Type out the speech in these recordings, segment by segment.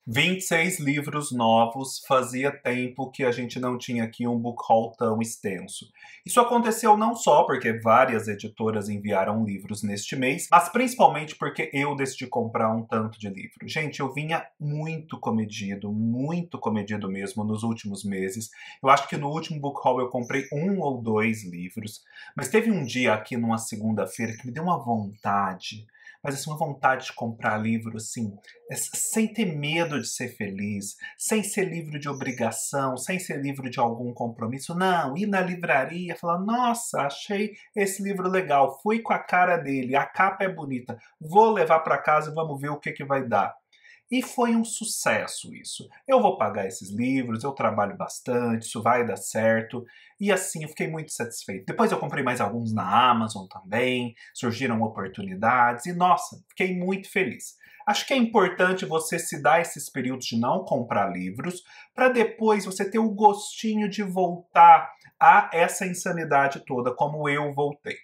26 livros novos, fazia tempo que a gente não tinha aqui um book haul tão extenso. Isso aconteceu não só porque várias editoras enviaram livros neste mês, mas principalmente porque eu decidi comprar um tanto de livro. Gente, eu vinha muito comedido mesmo nos últimos meses. Eu acho que no último book haul eu comprei 1 ou 2 livros, mas teve um dia aqui numa segunda-feira que me deu uma vontade. Mas assim, uma vontade de comprar livro, assim, sem ter medo de ser feliz, sem ser livro de obrigação, sem ser livro de algum compromisso. Não, ir na livraria, falar, nossa, achei esse livro legal, fui com a cara dele, a capa é bonita, vou levar para casa e vamos ver o que vai dar. E foi um sucesso isso. Eu vou pagar esses livros, eu trabalho bastante, isso vai dar certo. E assim, eu fiquei muito satisfeito. Depois eu comprei mais alguns na Amazon também, surgiram oportunidades e, nossa, fiquei muito feliz. Acho que é importante você se dar esses períodos de não comprar livros, para depois você ter o gostinho de voltar a essa insanidade toda, como eu voltei.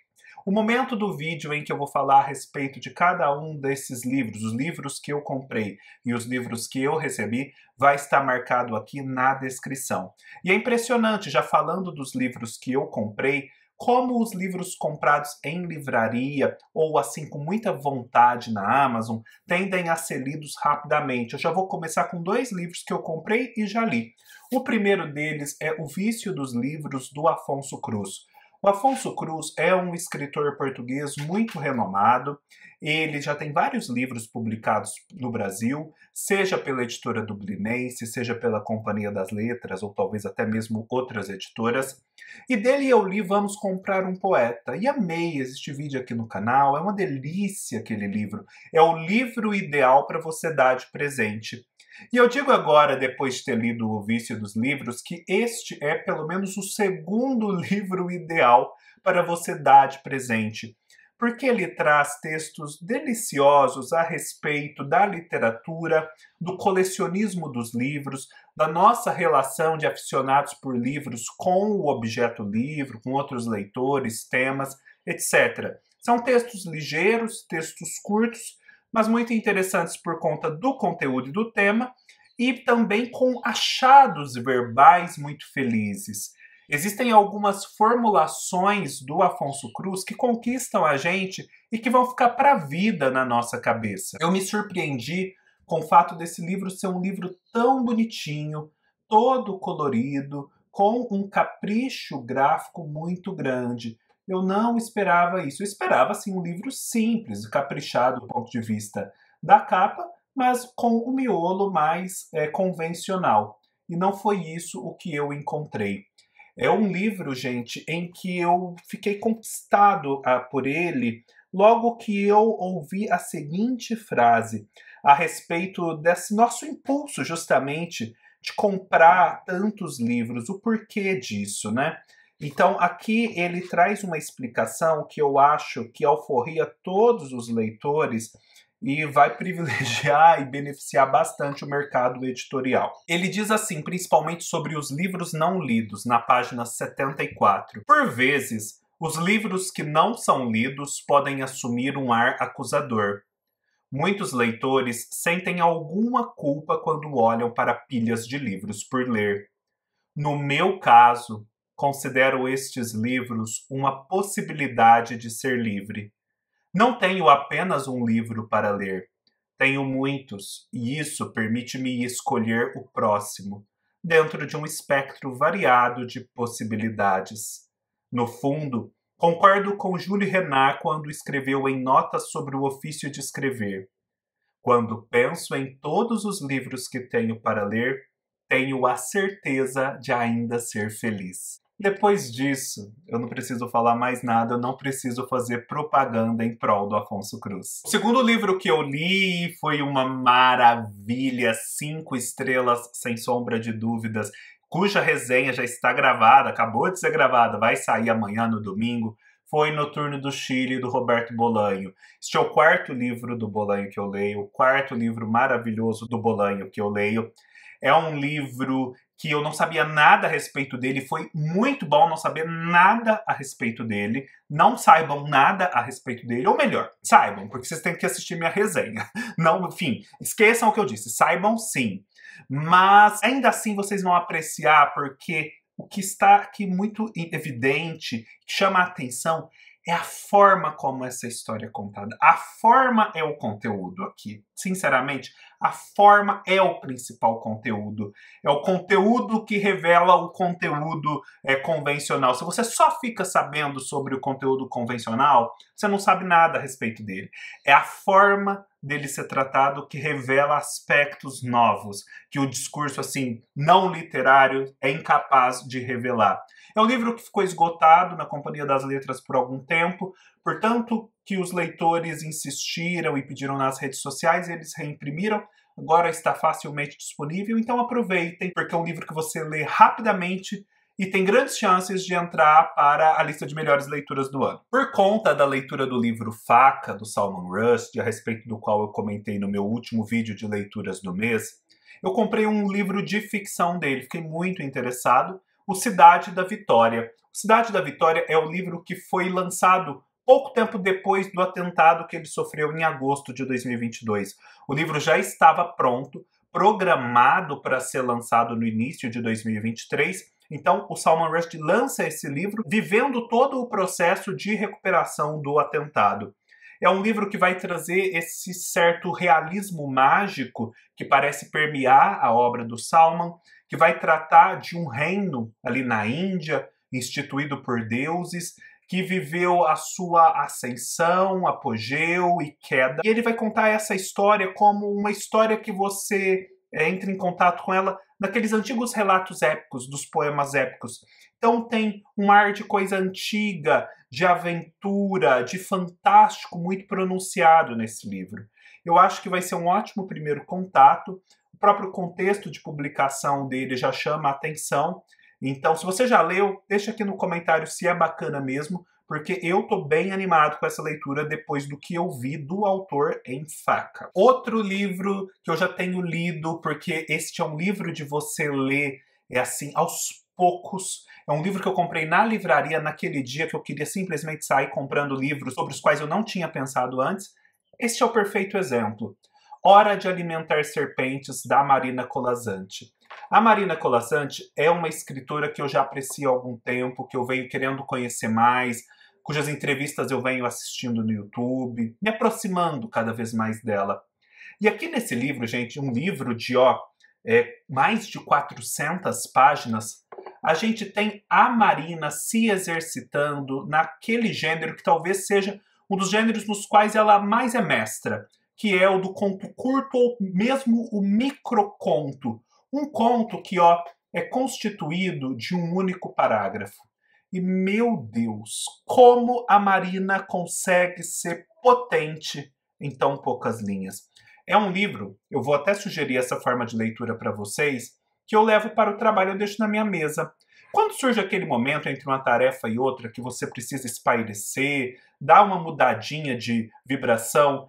O momento do vídeo em que eu vou falar a respeito de cada um desses livros, os livros que eu comprei e os livros que eu recebi, vai estar marcado aqui na descrição. E é impressionante, já falando dos livros que eu comprei, como os livros comprados em livraria ou assim com muita vontade na Amazon tendem a ser lidos rapidamente. Eu já vou começar com 2 livros que eu comprei e já li. O primeiro deles é O Vício dos Livros, do Afonso Cruz. O Afonso Cruz é um escritor português muito renomado. Ele já tem vários livros publicados no Brasil, seja pela editora Dublinense, seja pela Companhia das Letras, ou talvez até mesmo outras editoras. E dele eu li Vamos Comprar um Poeta. E amei este vídeo aqui no canal, é uma delícia aquele livro. É o livro ideal para você dar de presente. E eu digo agora, depois de ter lido O Vício dos Livros, que este é pelo menos o segundo livro ideal para você dar de presente, porque ele traz textos deliciosos a respeito da literatura, do colecionismo dos livros, da nossa relação de aficionados por livros com o objeto livro, com outros leitores, temas, etc. São textos ligeiros, textos curtos, mas muito interessantes por conta do conteúdo e do tema, e também com achados verbais muito felizes. Existem algumas formulações do Afonso Cruz que conquistam a gente e que vão ficar para a vida na nossa cabeça. Eu me surpreendi com o fato desse livro ser um livro tão bonitinho, todo colorido, com um capricho gráfico muito grande. Eu não esperava isso. Eu esperava, assim, um livro simples, caprichado do ponto de vista da capa, mas com o miolo mais convencional. E não foi isso o que eu encontrei. É um livro, gente, em que eu fiquei conquistado por ele logo que eu ouvi a seguinte frase a respeito desse nosso impulso, justamente, de comprar tantos livros, o porquê disso, né? Então, aqui ele traz uma explicação que eu acho que alforria todos os leitores e vai privilegiar e beneficiar bastante o mercado editorial. Ele diz assim, principalmente sobre os livros não lidos, na página 74. Por vezes, os livros que não são lidos podem assumir um ar acusador. Muitos leitores sentem alguma culpa quando olham para pilhas de livros por ler. No meu caso, considero estes livros uma possibilidade de ser livre. Não tenho apenas um livro para ler. Tenho muitos, e isso permite-me escolher o próximo, dentro de um espectro variado de possibilidades. No fundo, concordo com Jules Renard quando escreveu em Notas sobre o ofício de escrever. Quando penso em todos os livros que tenho para ler, tenho a certeza de ainda ser feliz. Depois disso, eu não preciso falar mais nada, eu não preciso fazer propaganda em prol do Afonso Cruz. O segundo livro que eu li foi uma maravilha, 5 estrelas, sem sombra de dúvidas, cuja resenha já está gravada, acabou de ser gravada, vai sair amanhã no domingo. Foi Noturno do Chile, do Roberto Bolanho. Este é o 4º livro do Bolanho que eu leio, o 4º livro maravilhoso do Bolanho que eu leio. É um livro que eu não sabia nada a respeito dele. Foi muito bom não saber nada a respeito dele. Não saibam nada a respeito dele. Ou melhor, saibam, porque vocês têm que assistir minha resenha. Não, enfim, esqueçam o que eu disse. Saibam sim. Mas ainda assim vocês vão apreciar, porque o que está aqui muito evidente, que chama a atenção, é a forma como essa história é contada. A forma é o conteúdo aqui. Sinceramente, a forma é o principal conteúdo. É o conteúdo que revela o conteúdo convencional. Se você só fica sabendo sobre o conteúdo convencional, você não sabe nada a respeito dele. É a forma dele ser tratado que revela aspectos novos, que o discurso assim não literário é incapaz de revelar. É um livro que ficou esgotado na Companhia das Letras por algum tempo, portanto que os leitores insistiram e pediram nas redes sociais, eles reimprimiram, agora está facilmente disponível, então aproveitem, porque é um livro que você lê rapidamente e tem grandes chances de entrar para a lista de melhores leituras do ano. Por conta da leitura do livro Faca, do Salman Rushdie, a respeito do qual eu comentei no meu último vídeo de leituras do mês, eu comprei um livro de ficção dele, fiquei muito interessado, o Cidade da Vitória. O Cidade da Vitória é o livro que foi lançado pouco tempo depois do atentado que ele sofreu em agosto de 2022. O livro já estava pronto, programado para ser lançado no início de 2023. Então, o Salman Rushdie lança esse livro vivendo todo o processo de recuperação do atentado. É um livro que vai trazer esse certo realismo mágico que parece permear a obra do Salman, que vai tratar de um reino ali na Índia, instituído por deuses, que viveu a sua ascensão, apogeu e queda. E ele vai contar essa história como uma história que você entra em contato com ela naqueles antigos relatos épicos, dos poemas épicos. Então tem um ar de coisa antiga, de aventura, de fantástico muito pronunciado nesse livro. Eu acho que vai ser um ótimo primeiro contato. O próprio contexto de publicação dele já chama a atenção. Então, se você já leu, deixa aqui no comentário se é bacana mesmo, porque eu tô bem animado com essa leitura depois do que eu vi do autor em Faca. Outro livro que eu já tenho lido, porque este é um livro de você ler assim, aos poucos. É um livro que eu comprei na livraria naquele dia que eu queria simplesmente sair comprando livros sobre os quais eu não tinha pensado antes. Este é o perfeito exemplo. Hora de Alimentar Serpentes, da Marina Colasanti. A Marina Colasanti é uma escritora que eu já aprecio há algum tempo, que eu venho querendo conhecer mais, cujas entrevistas eu venho assistindo no YouTube, me aproximando cada vez mais dela. E aqui nesse livro, gente, um livro de mais de 400 páginas, a gente tem a Marina se exercitando naquele gênero que talvez seja um dos gêneros nos quais ela mais é mestra, que é o do conto curto ou mesmo o microconto. Um conto que é constituído de um único parágrafo. E, meu Deus, como a Marina consegue ser potente em tão poucas linhas. É um livro, eu vou até sugerir essa forma de leitura para vocês, que eu levo para o trabalho e deixo na minha mesa. Quando surge aquele momento entre uma tarefa e outra que você precisa espairecer, dar uma mudadinha de vibração,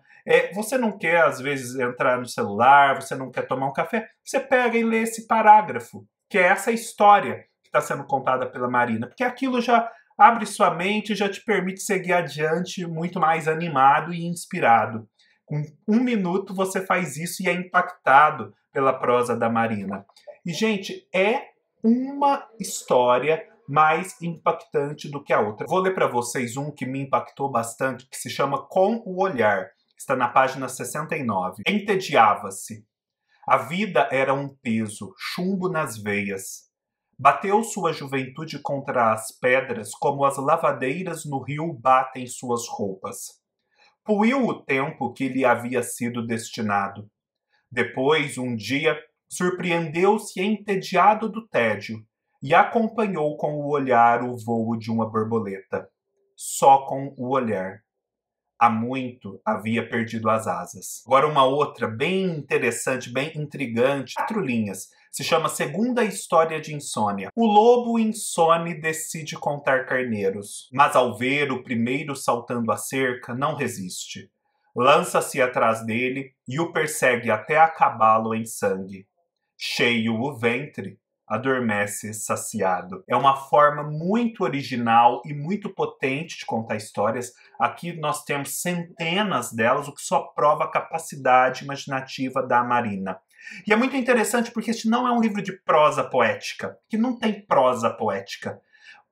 você não quer, às vezes, entrar no celular, você não quer tomar um café, você pega e lê esse parágrafo, que é essa história que está sendo contada pela Marina, porque aquilo já abre sua mente e já te permite seguir adiante muito mais animado e inspirado. Com 1 minuto você faz isso e é impactado pela prosa da Marina. E, gente, é uma história mais impactante do que a outra. Vou ler para vocês um que me impactou bastante, que se chama Com o Olhar. Está na página 69. Entediava-se. A vida era um peso, chumbo nas veias. Bateu sua juventude contra as pedras como as lavadeiras no rio batem suas roupas. Puiu o tempo que lhe havia sido destinado. Depois, um dia, surpreendeu-se entediado do tédio e acompanhou com o olhar o vôo de uma borboleta. Só com o olhar. Há muito havia perdido as asas. Agora uma outra, bem interessante, bem intrigante, 4 linhas. Se chama Segunda História de Insônia. O lobo insone decide contar carneiros, mas ao ver o primeiro saltando a cerca, não resiste. Lança-se atrás dele e o persegue até acabá-lo em sangue. Cheio o ventre, adormece saciado. É uma forma muito original e muito potente de contar histórias. Aqui nós temos centenas delas, o que só prova a capacidade imaginativa da Marina. E é muito interessante porque este não é um livro de prosa poética, que não tem prosa poética.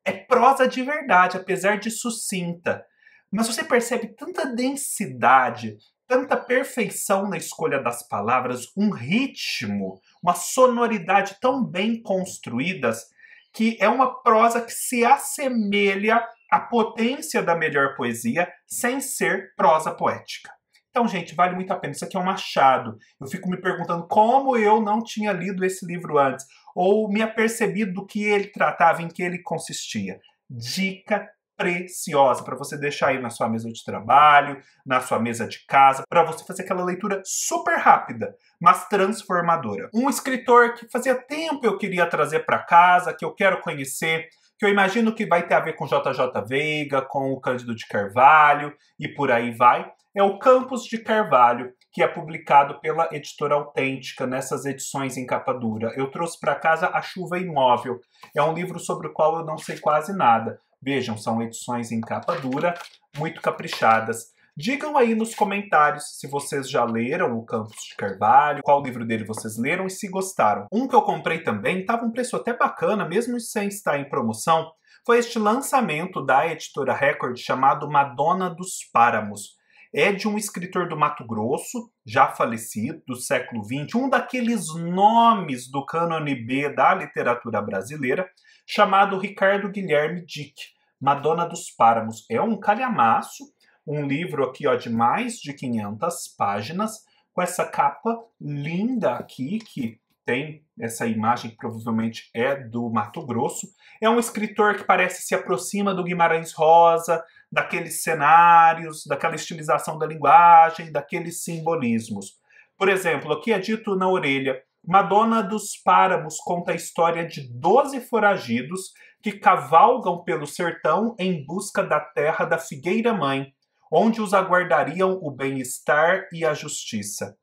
É prosa de verdade, apesar de sucinta. Mas você percebe tanta densidade, tanta perfeição na escolha das palavras, um ritmo, uma sonoridade tão bem construídas, que é uma prosa que se assemelha à potência da melhor poesia, sem ser prosa poética. Então, gente, vale muito a pena. Isso aqui é um achado. Eu fico me perguntando como eu não tinha lido esse livro antes, ou me apercebido do que ele tratava, em que ele consistia. Dica preciosa para você deixar aí na sua mesa de trabalho, na sua mesa de casa, para você fazer aquela leitura super rápida, mas transformadora. Um escritor que fazia tempo eu queria trazer para casa, que eu quero conhecer, que eu imagino que vai ter a ver com JJ Veiga, com o Cândido de Carvalho e por aí vai, é o Campos de Carvalho, que é publicado pela Editora Autêntica, nessas edições em capa dura. Eu trouxe para casa A Chuva Imóvel. É um livro sobre o qual eu não sei quase nada. Vejam, são edições em capa dura, muito caprichadas. Digam aí nos comentários se vocês já leram o Campos de Carvalho, qual livro dele vocês leram e se gostaram. Um que eu comprei também, estava um preço até bacana, mesmo sem estar em promoção, foi este lançamento da Editora Record chamado Madonna dos Páramos. É de um escritor do Mato Grosso, já falecido, do século XX, um daqueles nomes do cânone B da literatura brasileira, chamado Ricardo Guilherme Dick, Madonna dos Páramos. É um calhamaço, um livro aqui ó, de mais de 500 páginas, com essa capa linda aqui, que tem essa imagem que provavelmente é do Mato Grosso. É um escritor que parece se aproxima do Guimarães Rosa, daqueles cenários, daquela estilização da linguagem, daqueles simbolismos. Por exemplo, aqui é dito na orelha, Madonna dos Páramos conta a história de 12 foragidos que cavalgam pelo sertão em busca da terra da Figueira-mãe, onde os aguardariam o bem-estar e a justiça.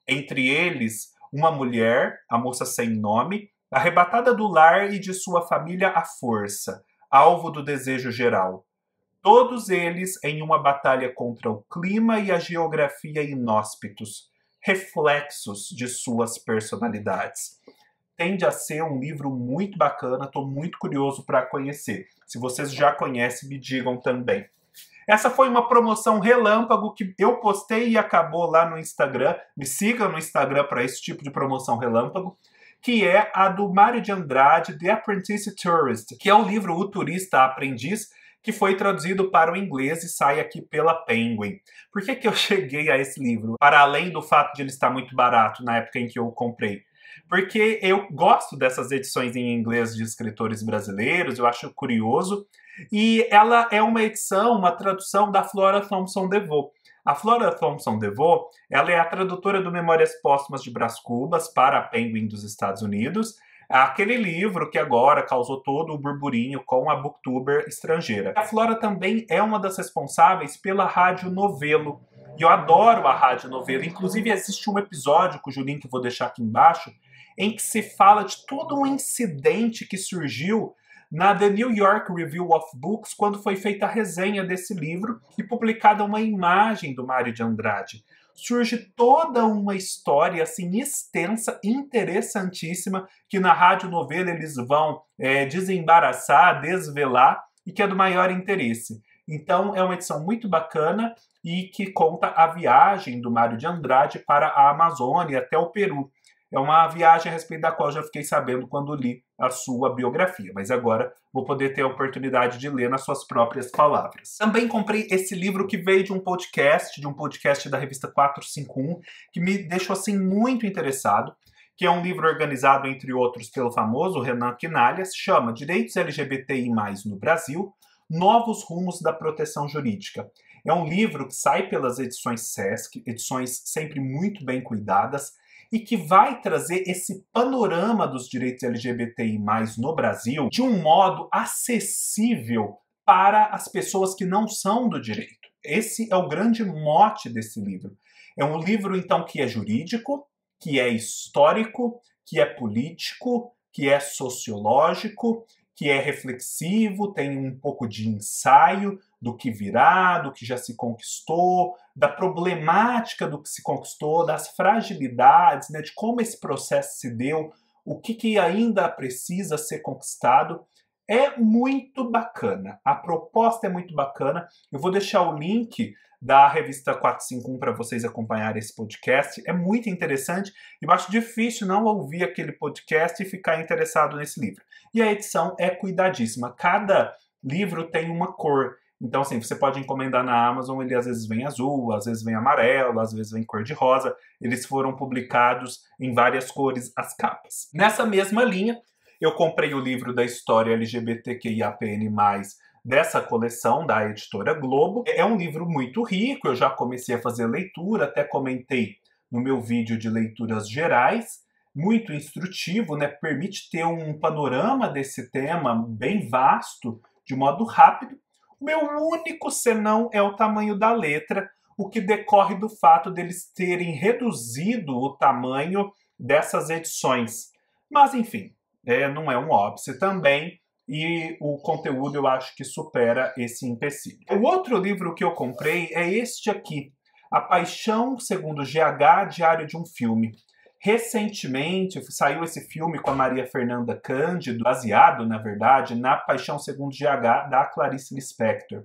Entre eles, uma mulher, a moça sem nome, arrebatada do lar e de sua família à força, alvo do desejo geral. Todos eles em uma batalha contra o clima e a geografia inóspitos, reflexos de suas personalidades. Tende a ser um livro muito bacana, estou muito curioso para conhecer. Se vocês já conhecem, me digam também. Essa foi uma promoção relâmpago que eu postei e acabou lá no Instagram. Me siga no Instagram para esse tipo de promoção relâmpago, que é a do Mário de Andrade, The Apprentice Tourist, que é o livro O Turista Aprendiz, que foi traduzido para o inglês e sai aqui pela Penguin. Por que eu cheguei a esse livro? Para além do fato de ele estar muito barato na época em que eu comprei. Porque eu gosto dessas edições em inglês de escritores brasileiros, eu acho curioso. E ela é uma edição, uma tradução da Flora Thompson DeVoe. A Flora Thompson DeVoe, ela é a tradutora do Memórias Póstumas de Brás Cubas para a Penguin dos Estados Unidos, aquele livro que agora causou todo o burburinho com a booktuber estrangeira. A Flora também é uma das responsáveis pela Rádio Novelo. E eu adoro a Rádio Novelo. Inclusive, existe um episódio, cujo link eu vou deixar aqui embaixo, em que se fala de todo um incidente que surgiu na The New York Review of Books, quando foi feita a resenha desse livro e publicada uma imagem do Mário de Andrade. Surge toda uma história assim extensa, interessantíssima, que na Rádio Novelo eles vão desembaraçar, desvelar, e que é do maior interesse. Então é uma edição muito bacana e que conta a viagem do Mário de Andrade para a Amazônia até o Peru. É uma viagem a respeito da qual já fiquei sabendo quando li a sua biografia, mas agora vou poder ter a oportunidade de ler nas suas próprias palavras. Também comprei esse livro que veio de um podcast da revista 451, que me deixou assim muito interessado, que é um livro organizado, entre outros, pelo famoso Renan Quinalhas, chama Direitos LGBTI+, no Brasil, Novos Rumos da Proteção Jurídica. É um livro que sai pelas edições Sesc, edições sempre muito bem cuidadas, e que vai trazer esse panorama dos direitos LGBTI+, no Brasil, de um modo acessível para as pessoas que não são do direito. Esse é o grande mote desse livro. É um livro, então, que é jurídico, que é histórico, que é político, que é sociológico, que é reflexivo, tem um pouco de ensaio do que virá, do que já se conquistou, da problemática do que se conquistou, das fragilidades, né, de como esse processo se deu, o que ainda precisa ser conquistado. É muito bacana, a proposta é muito bacana. Eu vou deixar o link da revista 451 para vocês acompanharem esse podcast. É muito interessante e eu acho difícil não ouvir aquele podcast e ficar interessado nesse livro. E a edição é cuidadíssima. Cada livro tem uma cor. Então, assim, você pode encomendar na Amazon, ele às vezes vem azul, às vezes vem amarelo, às vezes vem cor de rosa. Eles foram publicados em várias cores, as capas. Nessa mesma linha, eu comprei o livro da história LGBTQIAPN+, dessa coleção da editora Globo. É um livro muito rico, eu já comecei a fazer leitura, até comentei no meu vídeo de leituras gerais, muito instrutivo, né? Permite ter um panorama desse tema bem vasto, de modo rápido. O meu único senão é o tamanho da letra, o que decorre do fato deles terem reduzido o tamanho dessas edições. Mas, enfim, não é um óbice também, e o conteúdo eu acho que supera esse empecilho. O outro livro que eu comprei é este aqui, A Paixão Segundo GH, Diário de um Filme. Recentemente saiu esse filme com a Maria Fernanda Cândido, baseado, na verdade, na Paixão Segundo GH, da Clarice Lispector.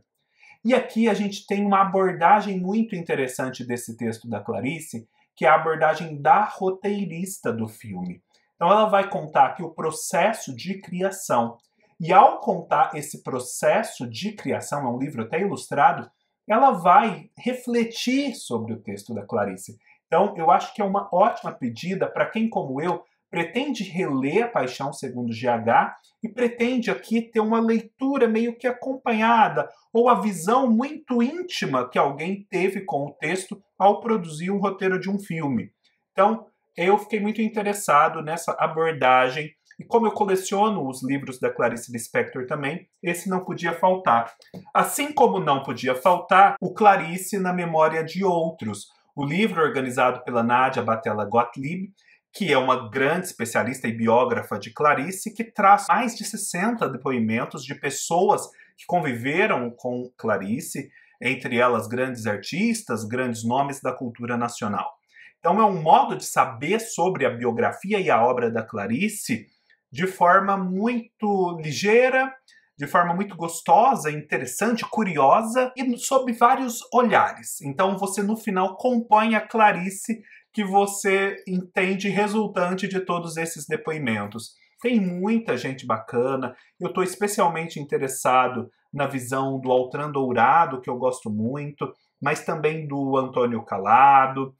E aqui a gente tem uma abordagem muito interessante desse texto da Clarice, que é a abordagem da roteirista do filme. Então ela vai contar aqui o processo de criação. E ao contar esse processo de criação, é um livro até ilustrado, ela vai refletir sobre o texto da Clarice. Então, eu acho que é uma ótima pedida para quem, como eu, pretende reler A Paixão Segundo GH e pretende aqui ter uma leitura meio que acompanhada ou a visão muito íntima que alguém teve com o texto ao produzir um roteiro de um filme. Então, eu fiquei muito interessado nessa abordagem e como eu coleciono os livros da Clarice Lispector também, esse não podia faltar. Assim como não podia faltar o Clarice na Memória de Outros, o livro organizado pela Nádia Batella Gottlieb, que é uma grande especialista e biógrafa de Clarice, que traz mais de 60 depoimentos de pessoas que conviveram com Clarice, entre elas grandes artistas, grandes nomes da cultura nacional. Então é um modo de saber sobre a biografia e a obra da Clarice de forma muito ligeira, de forma muito gostosa, interessante, curiosa e sob vários olhares. Então você no final compõe a Clarice que você entende resultante de todos esses depoimentos. Tem muita gente bacana, eu estou especialmente interessado na visão do Altran Dourado, que eu gosto muito, mas também do Antônio Calado,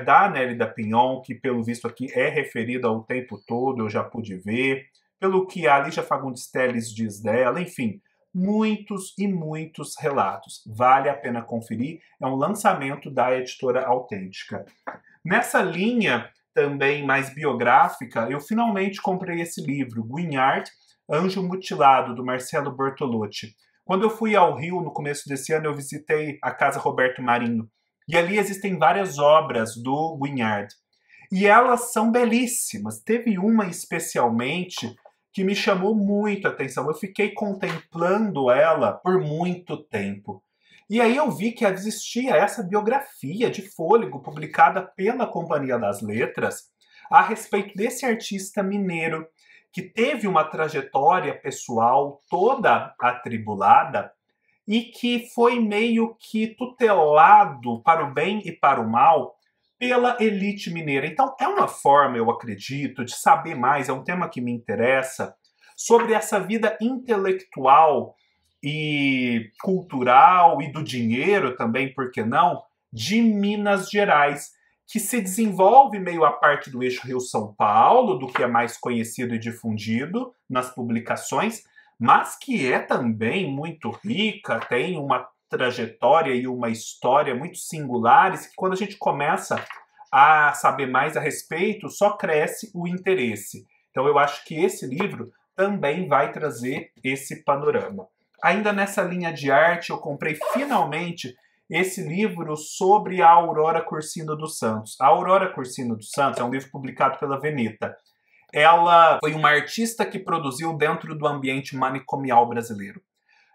da Nélida Pinhon, que pelo visto aqui é referida o tempo todo, eu já pude ver, pelo que a Lígia Fagundes Telles diz dela, enfim, muitos e muitos relatos. Vale a pena conferir, é um lançamento da editora Autêntica. Nessa linha também mais biográfica, eu finalmente comprei esse livro, Guignard, Anjo Mutilado, do Marcelo Bortolotti. Quando eu fui ao Rio no começo desse ano, eu visitei a Casa Roberto Marinho, e ali existem várias obras do Guignard. E elas são belíssimas. Teve uma especialmente que me chamou muito a atenção. Eu fiquei contemplando ela por muito tempo. E aí eu vi que existia essa biografia de fôlego publicada pela Companhia das Letras a respeito desse artista mineiro que teve uma trajetória pessoal toda atribulada e que foi meio que tutelado para o bem e para o mal pela elite mineira. Então é uma forma, eu acredito, de saber mais, é um tema que me interessa, sobre essa vida intelectual e cultural e do dinheiro também, por que não, de Minas Gerais, que se desenvolve meio a parte do eixo Rio-São Paulo, do que é mais conhecido e difundido nas publicações, mas que é também muito rica, tem uma trajetória e uma história muito singulares, que quando a gente começa a saber mais a respeito, só cresce o interesse. Então eu acho que esse livro também vai trazer esse panorama. Ainda nessa linha de arte, eu comprei finalmente esse livro sobre a Aurora Cursino dos Santos. A Aurora Cursino dos Santos é um livro publicado pela Veneta. ela foi uma artista que produziu dentro do ambiente manicomial brasileiro.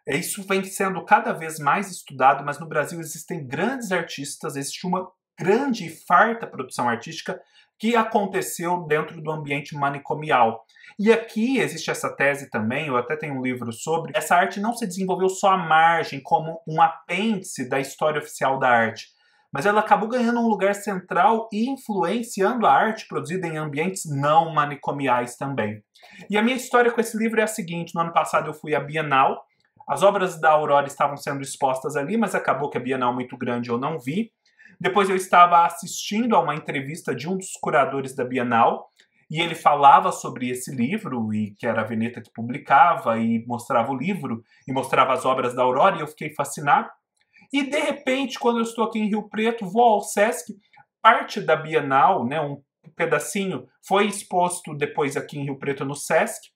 Isso vem sendo cada vez mais estudado, mas no Brasil existem grandes artistas, existe uma grande e farta produção artística que aconteceu dentro do ambiente manicomial. E aqui existe essa tese também, eu até tenho um livro sobre, essa arte não se desenvolveu só à margem, como um apêndice da história oficial da arte, mas ela acabou ganhando um lugar central e influenciando a arte produzida em ambientes não manicomiais também. E a minha história com esse livro é a seguinte: no ano passado eu fui à Bienal, as obras da Aurora estavam sendo expostas ali, mas acabou que a Bienal muito grande eu não vi. Depois eu estava assistindo a uma entrevista de um dos curadores da Bienal, e ele falava sobre esse livro, e que era a Veneta que publicava, e mostrava o livro, e mostrava as obras da Aurora, e eu fiquei fascinado. E de repente, quando eu estou aqui em Rio Preto, vou ao Sesc, parte da Bienal, né, um pedacinho, foi exposto depois aqui em Rio Preto no Sesc,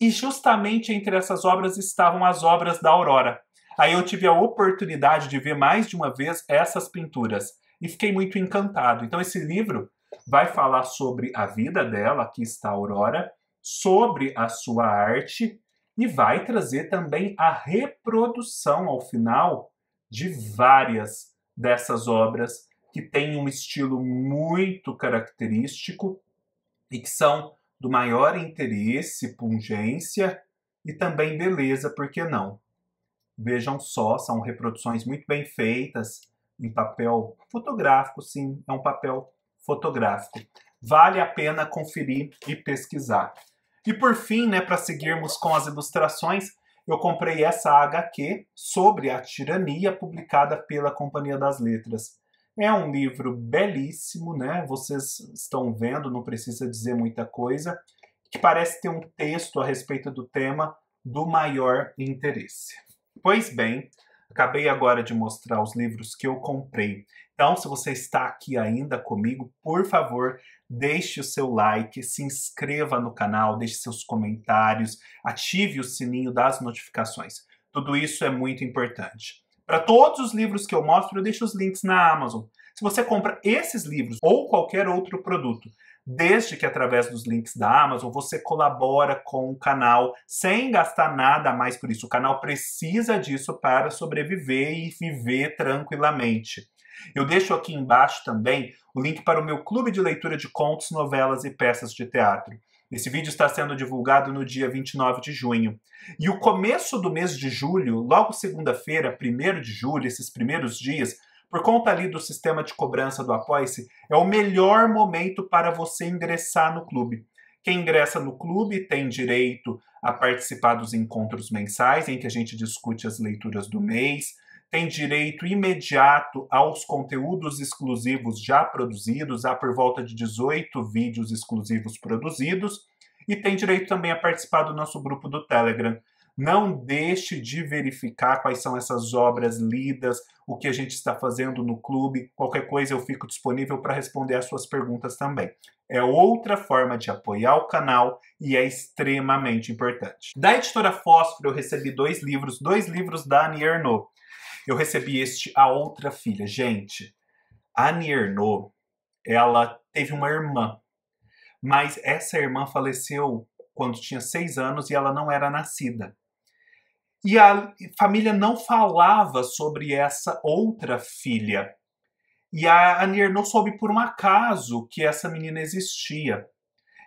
e justamente entre essas obras estavam as obras da Aurora. Aí eu tive a oportunidade de ver mais de uma vez essas pinturas e fiquei muito encantado. Então esse livro vai falar sobre a vida dela, aqui está a Aurora, sobre a sua arte e vai trazer também a reprodução ao final de várias dessas obras que têm um estilo muito característico e que são do maior interesse, pungência e também beleza, por que não? Vejam só, são reproduções muito bem feitas, em papel fotográfico, sim, é um papel fotográfico. Vale a pena conferir e pesquisar. E por fim, né, para seguirmos com as ilustrações, eu comprei essa HQ sobre a tirania, publicada pela Companhia das Letras. É um livro belíssimo, né? Vocês estão vendo, não precisa dizer muita coisa, que parece ter um texto a respeito do tema do maior interesse. Pois bem, acabei agora de mostrar os livros que eu comprei. Então, se você está aqui ainda comigo, por favor, deixe o seu like, se inscreva no canal, deixe seus comentários, ative o sininho das notificações. Tudo isso é muito importante. Para todos os livros que eu mostro, eu deixo os links na Amazon. Se você compra esses livros ou qualquer outro produto, desde que através dos links da Amazon você colabora com o canal sem gastar nada a mais por isso. O canal precisa disso para sobreviver e viver tranquilamente. Eu deixo aqui embaixo também o link para o meu clube de leitura de contos, novelas e peças de teatro. Esse vídeo está sendo divulgado no dia 29 de junho. E o começo do mês de julho, logo segunda-feira, 1º de julho, esses primeiros dias, por conta ali do sistema de cobrança do Apoia-se, é o melhor momento para você ingressar no clube. Quem ingressa no clube tem direito a participar dos encontros mensais, em que a gente discute as leituras do mês, tem direito imediato aos conteúdos exclusivos já produzidos, há por volta de 18 vídeos exclusivos produzidos, e tem direito também a participar do nosso grupo do Telegram. Não deixe de verificar quais são essas obras lidas, o que a gente está fazendo no clube. Qualquer coisa eu fico disponível para responder as suas perguntas também. É outra forma de apoiar o canal e é extremamente importante. Da editora Fósforo eu recebi dois livros da Annie Ernaux. Eu recebi A Outra Filha. Gente, a Annie Ernaux, ela teve uma irmã, mas essa irmã faleceu quando tinha 6 anos e ela não era nascida. E a família não falava sobre essa outra filha. E a Annie Ernaux soube por um acaso que essa menina existia.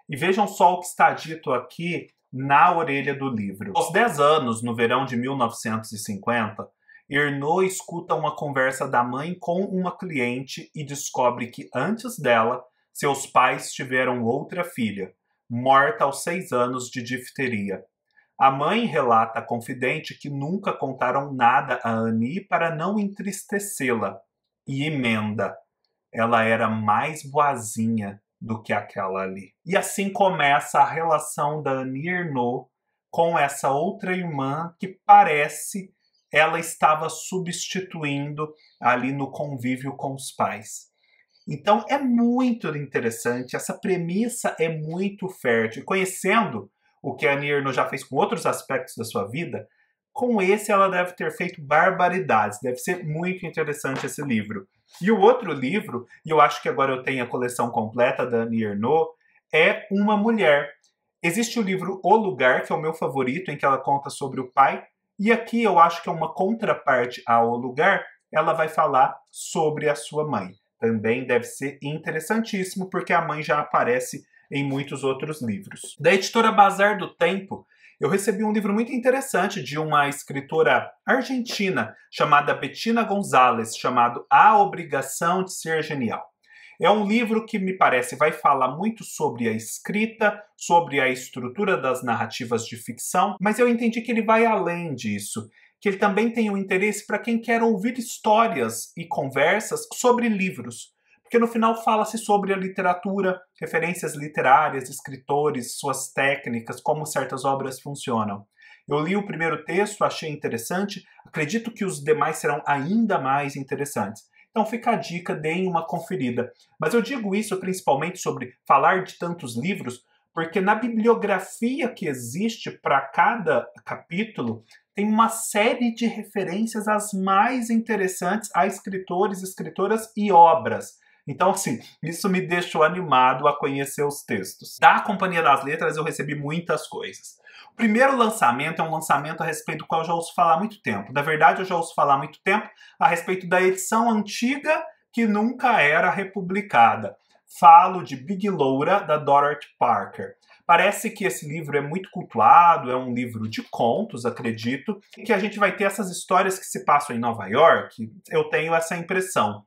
E vejam só o que está dito aqui na orelha do livro. Aos 10 anos, no verão de 1950, Ernaux escuta uma conversa da mãe com uma cliente e descobre que antes dela, seus pais tiveram outra filha, morta aos 6 anos de difteria. A mãe relata à confidente que nunca contaram nada a Annie para não entristecê-la. E emenda: ela era mais boazinha do que aquela ali. E assim começa a relação da Annie Ernaux com essa outra irmã que parece ela estava substituindo ali no convívio com os pais. Então é muito interessante, essa premissa é muito fértil. E conhecendo o que a Annie Ernaux já fez com outros aspectos da sua vida, com esse ela deve ter feito barbaridades. Deve ser muito interessante esse livro. E o outro livro, e eu acho que agora eu tenho a coleção completa da Annie Ernaux, é uma mulher. Existe o livro O Lugar, que é o meu favorito, em que ela conta sobre o pai, e aqui eu acho que é uma contraparte ao Lugar, ela vai falar sobre a sua mãe. Também deve ser interessantíssimo, porque a mãe já aparece em muitos outros livros. Da editora Bazar do Tempo, eu recebi um livro muito interessante de uma escritora argentina chamada Bettina Gonzalez, chamado A Obrigação de Ser Genial. É um livro que me parece vai falar muito sobre a escrita, sobre a estrutura das narrativas de ficção, mas eu entendi que ele vai além disso, que ele também tem um interesse para quem quer ouvir histórias e conversas sobre livros. Porque no final fala-se sobre a literatura, referências literárias, escritores, suas técnicas, como certas obras funcionam. Eu li o primeiro texto, achei interessante, acredito que os demais serão ainda mais interessantes. Então fica a dica, deem uma conferida. Mas eu digo isso principalmente sobre falar de tantos livros, porque na bibliografia que existe para cada capítulo, tem uma série de referências as mais interessantes a escritores, escritoras e obras. Então, assim, isso me deixou animado a conhecer os textos. Da Companhia das Letras eu recebi muitas coisas. O primeiro lançamento é um lançamento a respeito do qual eu já ouço falar há muito tempo. Na verdade, eu já ouço falar há muito tempo a respeito da edição antiga que nunca era republicada. Falo de Big Loura, da Dorothy Parker. Parece que esse livro é muito cultuado, é um livro de contos, acredito, e que a gente vai ter essas histórias que se passam em Nova York. Eu tenho essa impressão.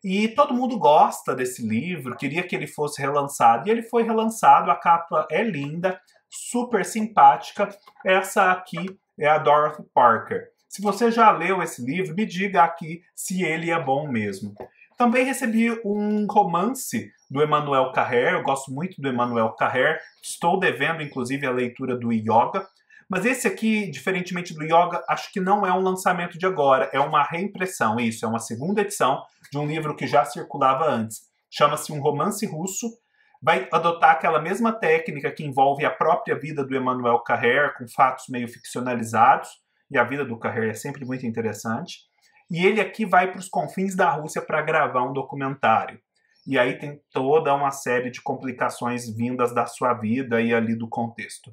E todo mundo gosta desse livro, queria que ele fosse relançado. E ele foi relançado, a capa é linda, super simpática. Essa aqui é a Dorothy Parker. Se você já leu esse livro, me diga aqui se ele é bom mesmo. Também recebi um romance do Emmanuel Carrère, eu gosto muito do Emmanuel Carrère, estou devendo inclusive a leitura do Yoga, mas esse aqui, diferentemente do Yoga, acho que não é um lançamento de agora, é uma reimpressão, isso, é uma segunda edição de um livro que já circulava antes. Chama-se Um Romance Russo, vai adotar aquela mesma técnica que envolve a própria vida do Emmanuel Carrère, com fatos meio ficcionalizados, e a vida do Carrère é sempre muito interessante. E ele aqui vai para os confins da Rússia para gravar um documentário. E aí tem toda uma série de complicações vindas da sua vida e ali do contexto.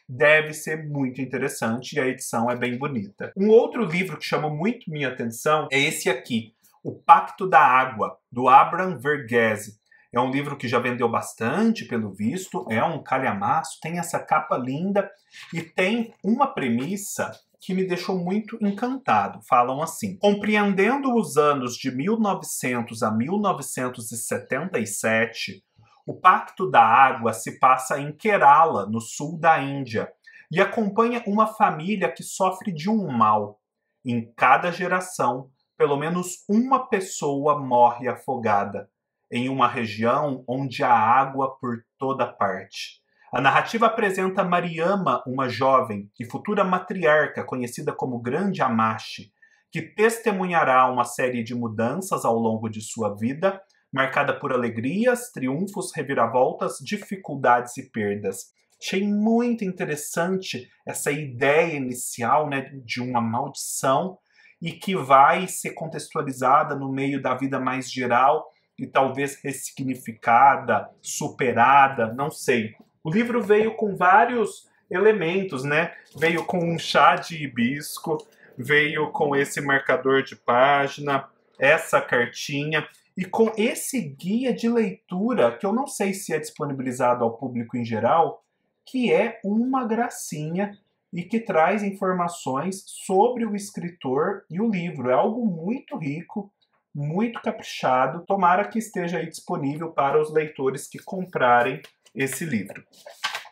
Deve ser muito interessante e a edição é bem bonita. Um outro livro que chamou muito minha atenção é esse aqui, O Pacto da Água, do Abraham Verghese. É um livro que já vendeu bastante, pelo visto, é um calhamaço, tem essa capa linda e tem uma premissa que me deixou muito encantado. Falam assim: compreendendo os anos de 1900 a 1977, o Pacto da Água se passa em Kerala, no sul da Índia, e acompanha uma família que sofre de um mal. Em cada geração, pelo menos uma pessoa morre afogada, em uma região onde há água por toda parte. A narrativa apresenta Mariama, uma jovem e futura matriarca conhecida como Grande Amashi, que testemunhará uma série de mudanças ao longo de sua vida, marcada por alegrias, triunfos, reviravoltas, dificuldades e perdas. Achei muito interessante essa ideia inicial, né, de uma maldição e que vai ser contextualizada no meio da vida mais geral e talvez ressignificada, superada, não sei. O livro veio com vários elementos, né? Veio com um chá de hibisco, veio com esse marcador de página, essa cartinha e com esse guia de leitura, que eu não sei se é disponibilizado ao público em geral, que é uma gracinha e que traz informações sobre o escritor e o livro. É algo muito rico, muito caprichado. Tomara que esteja aí disponível para os leitores que comprarem esse livro.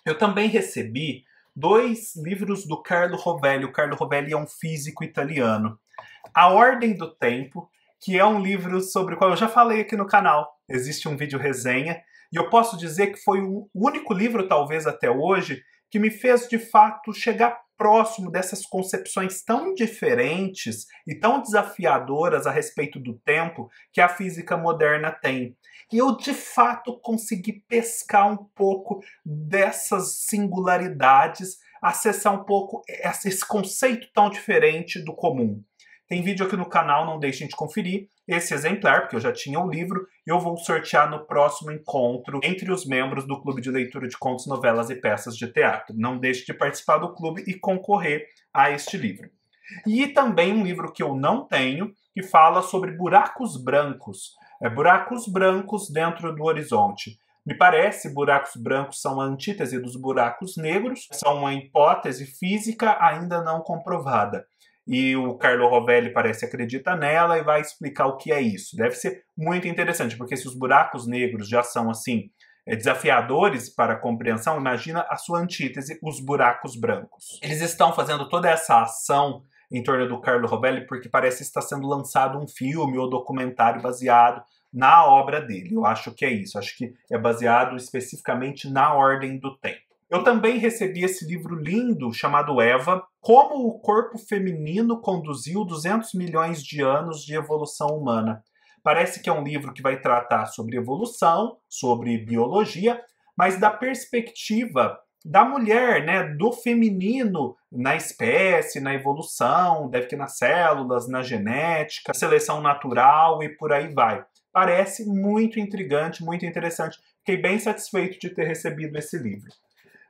Eu também recebi 2 livros do Carlo Rovelli. O Carlo Rovelli é um físico italiano. A Ordem do Tempo, que é um livro sobre o qual eu já falei aqui no canal. Existe um vídeo resenha. E eu posso dizer que foi o único livro, talvez até hoje, que me fez, de fato, chegar próximo dessas concepções tão diferentes e tão desafiadoras a respeito do tempo que a física moderna tem. E eu, de fato, consegui pescar um pouco dessas singularidades, acessar um pouco esse conceito tão diferente do comum. Tem vídeo aqui no canal, não deixem de conferir. Esse exemplar, porque eu já tinha o livro, eu vou sortear no próximo encontro entre os membros do Clube de Leitura de Contos, Novelas e Peças de Teatro. Não deixe de participar do clube e concorrer a este livro. E também um livro que eu não tenho, que fala sobre buracos brancos. Buracos brancos dentro do horizonte. Me parece buracos brancos são a antítese dos buracos negros, são uma hipótese física ainda não comprovada. E o Carlo Rovelli parece acreditar nela e vai explicar o que é isso. Deve ser muito interessante, porque se os buracos negros já são assim desafiadores para a compreensão, imagina a sua antítese, os buracos brancos. Eles estão fazendo toda essa ação em torno do Carlo Rovelli porque parece estar sendo lançado um filme ou documentário baseado na obra dele. Eu acho que é isso. Acho que é baseado especificamente na Ordem do Tempo. Eu também recebi esse livro lindo chamado Eva, Como o Corpo Feminino Conduziu 200 milhões de anos de evolução humana. Parece que é um livro que vai tratar sobre evolução, sobre biologia, mas da perspectiva da mulher, né, do feminino na espécie, na evolução, deve que nas células, na genética, seleção natural e por aí vai. Parece muito intrigante, muito interessante. Fiquei bem satisfeito de ter recebido esse livro.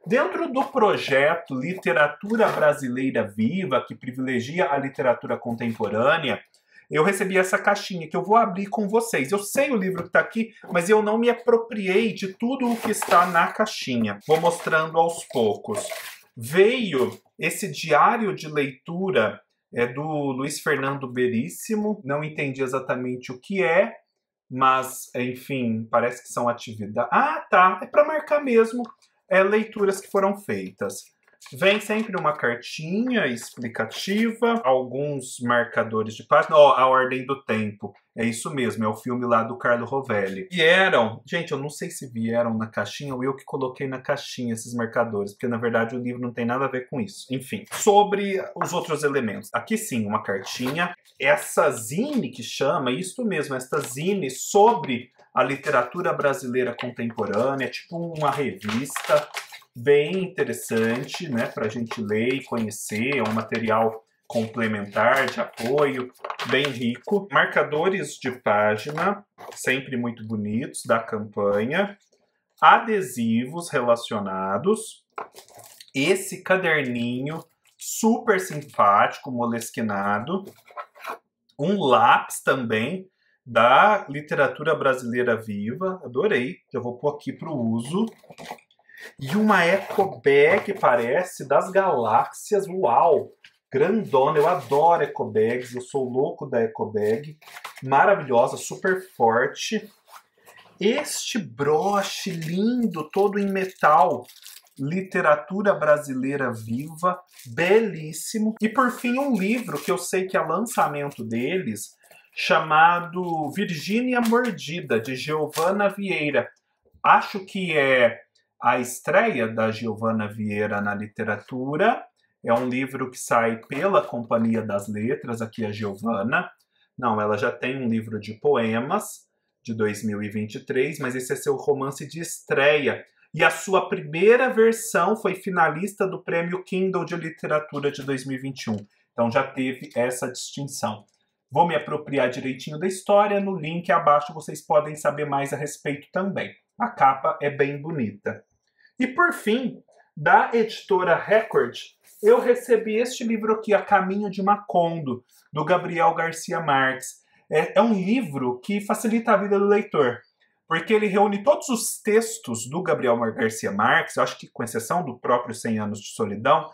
Dentro do projeto Literatura Brasileira Viva, que privilegia a literatura contemporânea, eu recebi essa caixinha que eu vou abrir com vocês. Eu sei o livro que está aqui, mas eu não me apropriei de tudo o que está na caixinha. Vou mostrando aos poucos. Veio esse diário de leitura do Luiz Fernando Veríssimo. Não entendi exatamente o que é, mas, enfim, parece que são atividades. Ah, tá. É para marcar mesmo leituras que foram feitas. Vem sempre uma cartinha explicativa, alguns marcadores de página. Ó, A Ordem do Tempo. É isso mesmo, é o filme lá do Carlo Rovelli. Vieram, gente, eu não sei se vieram na caixinha ou eu que coloquei na caixinha esses marcadores, porque na verdade o livro não tem nada a ver com isso. Enfim, sobre os outros elementos. Aqui sim, uma cartinha. Essa zine que chama, isso mesmo, esta zine sobre a literatura brasileira contemporânea, tipo uma revista bem interessante, né, para a gente ler e conhecer, é um material complementar, de apoio, bem rico. Marcadores de página, sempre muito bonitos, da campanha. Adesivos relacionados. Esse caderninho super simpático, molesquinado. Um lápis também, da Literatura Brasileira Viva. Adorei, já vou pôr aqui para o uso. E uma eco bag, parece, das galáxias. Uau! Grandona, eu adoro eco bags, eu sou louco da eco bag. Maravilhosa, super forte. Este broche lindo, todo em metal. Literatura Brasileira Viva, belíssimo. E por fim um livro que eu sei que é lançamento deles, chamado Virgínia Mordida, de Giovana Vieira. Acho que é a estreia da Giovana Vieira na literatura. É um livro que sai pela Companhia das Letras, aqui a Giovana. Não, ela já tem um livro de poemas, de 2023, mas esse é seu romance de estreia. E a sua primeira versão foi finalista do Prêmio Kindle de Literatura de 2021. Então já teve essa distinção. Vou me apropriar direitinho da história. No link abaixo vocês podem saber mais a respeito também. A capa é bem bonita. E por fim, da editora Record, eu recebi este livro aqui, A Caminho de Macondo, do Gabriel Garcia Marques. É um livro que facilita a vida do leitor, porque ele reúne todos os textos do Gabriel Garcia Marques, eu acho que com exceção do próprio 100 Anos de Solidão,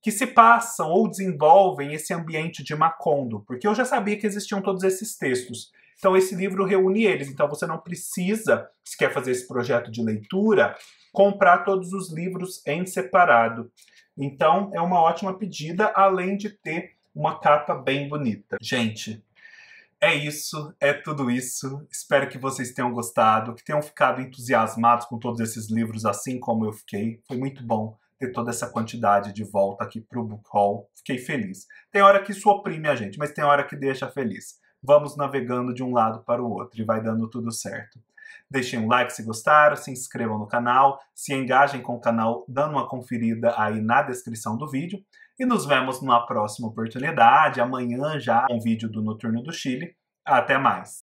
que se passam ou desenvolvem esse ambiente de Macondo, porque eu já sabia que existiam todos esses textos. Então esse livro reúne eles, então você não precisa, se quer fazer esse projeto de leitura, comprar todos os livros em separado. Então é uma ótima pedida, além de ter uma capa bem bonita. Gente, é isso, é tudo isso. Espero que vocês tenham gostado, que tenham ficado entusiasmados com todos esses livros, assim como eu fiquei. Foi muito bom ter toda essa quantidade de volta aqui para o Book Haul. Fiquei feliz. Tem hora que isso oprime a gente, mas tem hora que deixa feliz. Vamos navegando de um lado para o outro e vai dando tudo certo. Deixem um like se gostaram, se inscrevam no canal, se engajem com o canal dando uma conferida aí na descrição do vídeo. E nos vemos numa próxima oportunidade, amanhã já um vídeo do Noturno do Chile. Até mais!